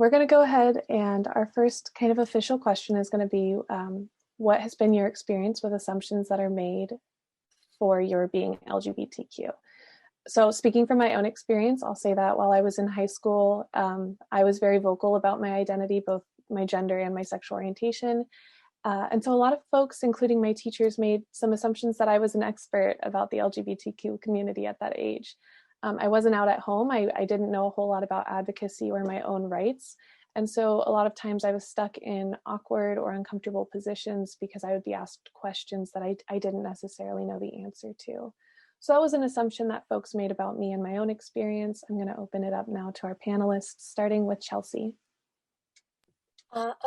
we're going to go ahead, and our first kind of official question is going to be, what has been your experience with assumptions that are made for your being LGBTQ? So speaking from my own experience, I'll say that while I was in high school, I was very vocal about my identity, both my gender and my sexual orientation. And so a lot of folks, including my teachers, made some assumptions that I was an expert about the LGBTQ community at that age. I wasn't out at home. I didn't know a whole lot about advocacy or my own rights. And so a lot of times I was stuck in awkward or uncomfortable positions because I would be asked questions that I didn't necessarily know the answer to. So that was an assumption that folks made about me and my own experience. I'm going to open it up now to our panelists, starting with Chelsea.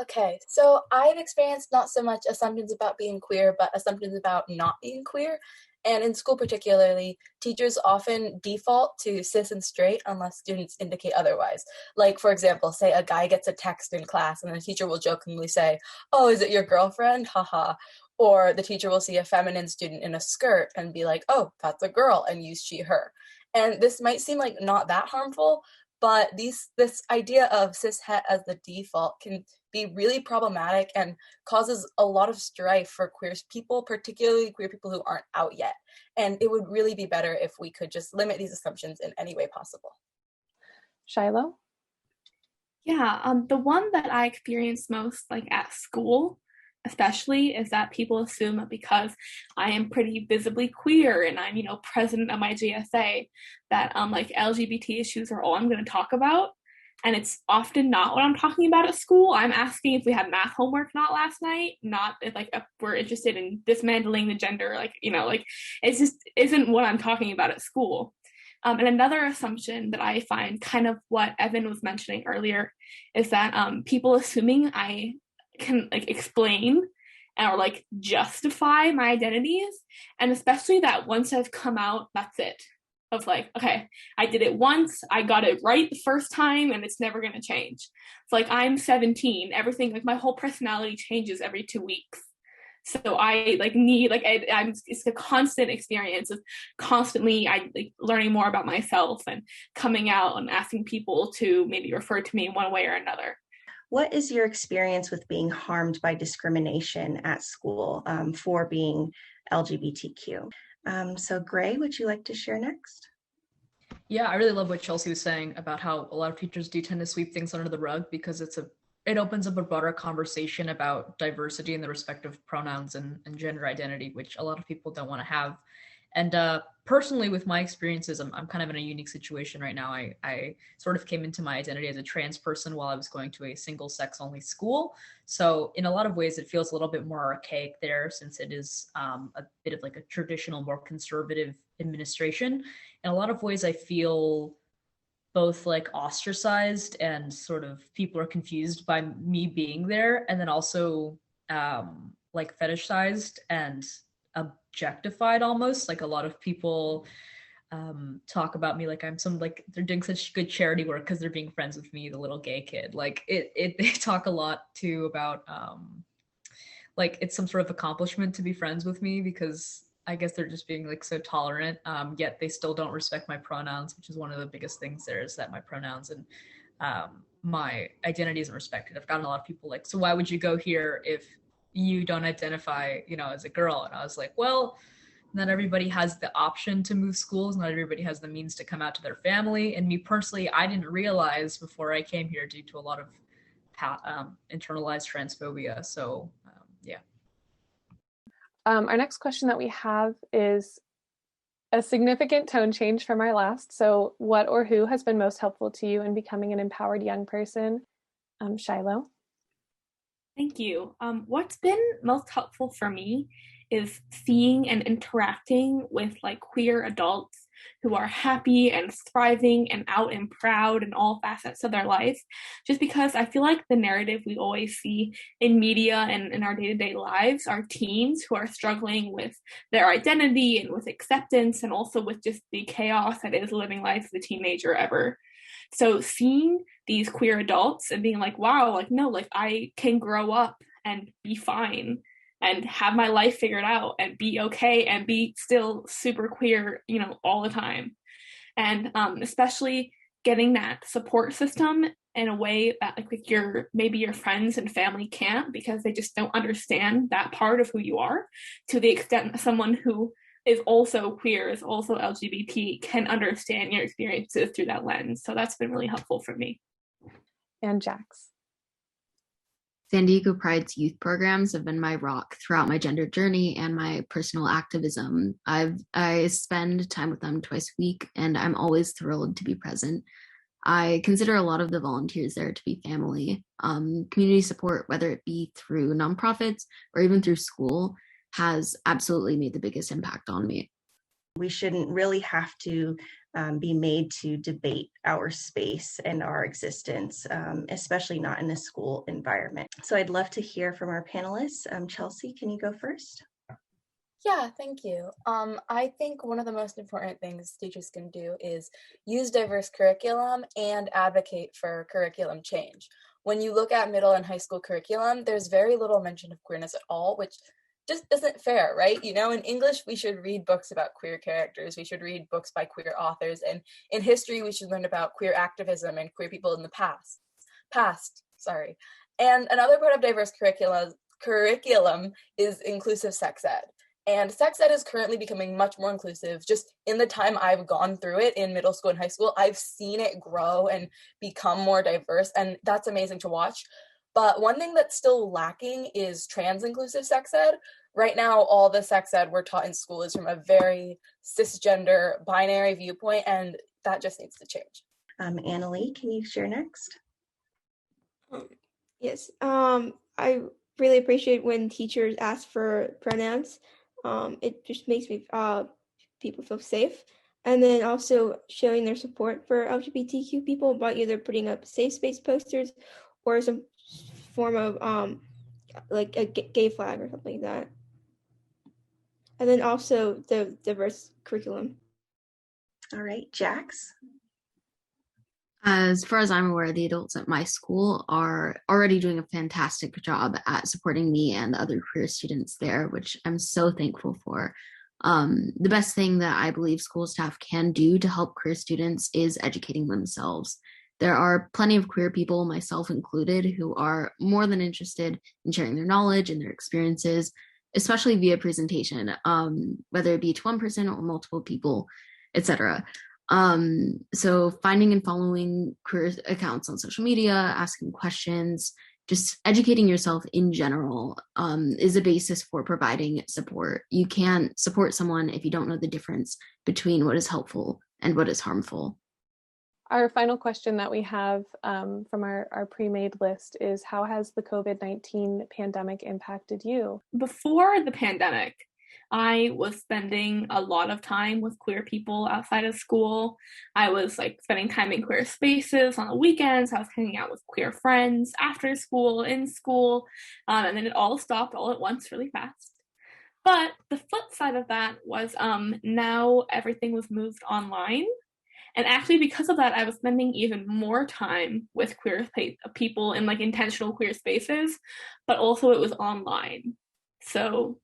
Okay, so I've experienced not so much assumptions about being queer, but assumptions about not being queer. And in school particularly, teachers often default to cis and straight unless students indicate otherwise. Like, for example, say a guy gets a text in class and the teacher will jokingly say, "Oh, is it your girlfriend? Haha." Or the teacher will see a feminine student in a skirt and be like, "Oh, that's a girl," and use she, her. And this might seem like not that harmful, but this idea of cis-het as the default can be really problematic and causes a lot of strife for queer people, particularly queer people who aren't out yet. And it would really be better if we could just limit these assumptions in any way possible. Shiloh? Yeah, the one that I experienced most like at school especially is that people assume that because I am pretty visibly queer and I'm, president of my GSA, that like LGBT issues are all I'm going to talk about. And it's often not what I'm talking about at school. I'm asking if we had math homework not last night, not if like if we're interested in dismantling the gender, it just isn't what I'm talking about at school. And another assumption that I find kind of what Evan was mentioning earlier is that people assuming I can like explain or like justify my identities, and especially that once I've come out, that's it. Of like, okay, I did it once, I got it right the first time, and it's never going to change. It's like I'm 17, everything, like my whole personality changes every 2 weeks. So I like need like it's a constant experience of constantly learning more about myself and coming out and asking people to maybe refer to me in one way or another. What is your experience with being harmed by discrimination at school for being LGBTQ? So Gray, would you like to share next? Yeah, I really love what Chelsea was saying about how a lot of teachers do tend to sweep things under the rug because it opens up a broader conversation about diversity and the respective pronouns and gender identity, which a lot of people don't want to have. And personally, with my experiences, I'm kind of in a unique situation right now. I sort of came into my identity as a trans person while I was going to a single sex only school. So in a lot of ways, it feels a little bit more archaic there since it is a bit of like a traditional, more conservative administration. In a lot of ways, I feel both like ostracized and sort of people are confused by me being there. And then also like fetishized and objectified almost. Like a lot of people talk about me like I'm some like they're doing such good charity work because they're being friends with me, the little gay kid. Like they talk a lot too about like it's some sort of accomplishment to be friends with me because I guess they're just being like so tolerant, yet they still don't respect my pronouns, which is one of the biggest things there is that my pronouns and my identity isn't respected. I've gotten a lot of people like, so why would you go here if you don't identify, as a girl? And I was like, well, not everybody has the option to move schools. Not everybody has the means to come out to their family. And me personally, I didn't realize before I came here due to a lot of internalized transphobia. So yeah. Our next question that we have is a significant tone change from our last. So what or who has been most helpful to you in becoming an empowered young person? Shiloh? Thank you. What's been most helpful for me is seeing and interacting with like queer adults who are happy and thriving and out and proud in all facets of their life, just because I feel like the narrative we always see in media and in our day-to-day lives are teens who are struggling with their identity and with acceptance and also with just the chaos that is living life as a teenager ever. So seeing these queer adults and being like, wow, like, no, like I can grow up and be fine and have my life figured out and be okay and be still super queer, all the time. And especially getting that support system in a way that like maybe your friends and family can't, because they just don't understand that part of who you are, to the extent that someone who is also queer, is also LGBT, can understand your experiences through that lens. So that's been really helpful for me. And Jax? San Diego Pride's youth programs have been my rock throughout my gender journey and my personal activism. I spend time with them twice a week, and I'm always thrilled to be present. I consider a lot of the volunteers there to be family. Community support, whether it be through nonprofits or even through school, has absolutely made the biggest impact on me. We shouldn't really have to be made to debate our space and our existence, especially not in a school environment. So I'd love to hear from our panelists. Chelsea, can you go first? Yeah, thank you. I think one of the most important things teachers can do is use diverse curriculum and advocate for curriculum change. When you look at middle and high school curriculum, there's very little mention of queerness at all, which just isn't fair, right? You know, in English, we should read books about queer characters. We should read books by queer authors. And in history, we should learn about queer activism and queer people in the past. And another part of diverse curriculum is inclusive sex ed. And sex ed is currently becoming much more inclusive. Just in the time I've gone through it in middle school and high school, I've seen it grow and become more diverse, and that's amazing to watch. But one thing that's still lacking is trans-inclusive sex ed. Right now, all the sex ed we're taught in school is from a very cisgender binary viewpoint, and that just needs to change. Annalie, can you share next? Yes, I really appreciate when teachers ask for pronouns. It just makes me people feel safe. And then also showing their support for LGBTQ people by either putting up safe space posters or some form of like a gay flag or something like that. And then also the diverse curriculum. All right, Jax? As far as I'm aware, the adults at my school are already doing a fantastic job at supporting me and the other queer students there, which I'm so thankful for. The best thing that I believe school staff can do to help queer students is educating themselves. There are plenty of queer people, myself included, who are more than interested in sharing their knowledge and their experiences, especially via presentation, whether it be to one person or multiple people, etc. So finding and following queer accounts on social media, asking questions, just educating yourself in general is a basis for providing support. You can't support someone if you don't know the difference between what is helpful and what is harmful. Our final question that we have from our pre-made list is, how has the COVID-19 pandemic impacted you? Before the pandemic, I was spending a lot of time with queer people outside of school. I was like spending time in queer spaces on the weekends. I was hanging out with queer friends after school, in school, and then it all stopped all at once really fast. But the flip side of that was now everything was moved online. And actually, because of that, I was spending even more time with queer people in like intentional queer spaces, but also it was online. So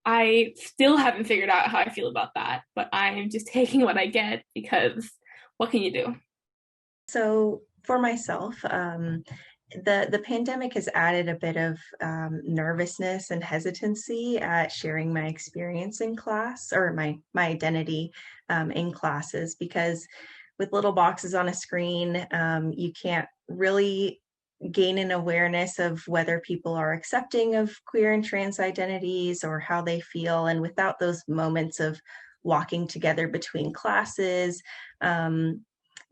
I still haven't figured out how I feel about that, but I'm just taking what I get, because what can you do? So for myself, the pandemic has added a bit of nervousness and hesitancy at sharing my experience in class, or my identity in classes, because with little boxes on a screen, you can't really gain an awareness of whether people are accepting of queer and trans identities or how they feel. And without those moments of walking together between classes,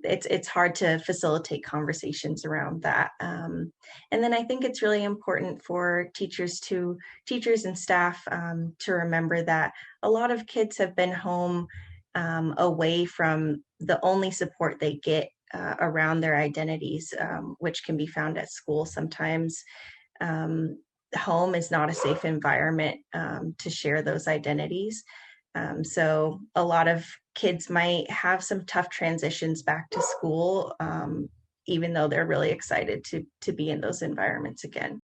it's hard to facilitate conversations around that. And then I think it's really important for teachers and staff to remember that a lot of kids have been home away from the only support they get around their identities, which can be found at school. Sometimes home is not a safe environment to share those identities. So a lot of kids might have some tough transitions back to school, even though they're really excited to be in those environments again.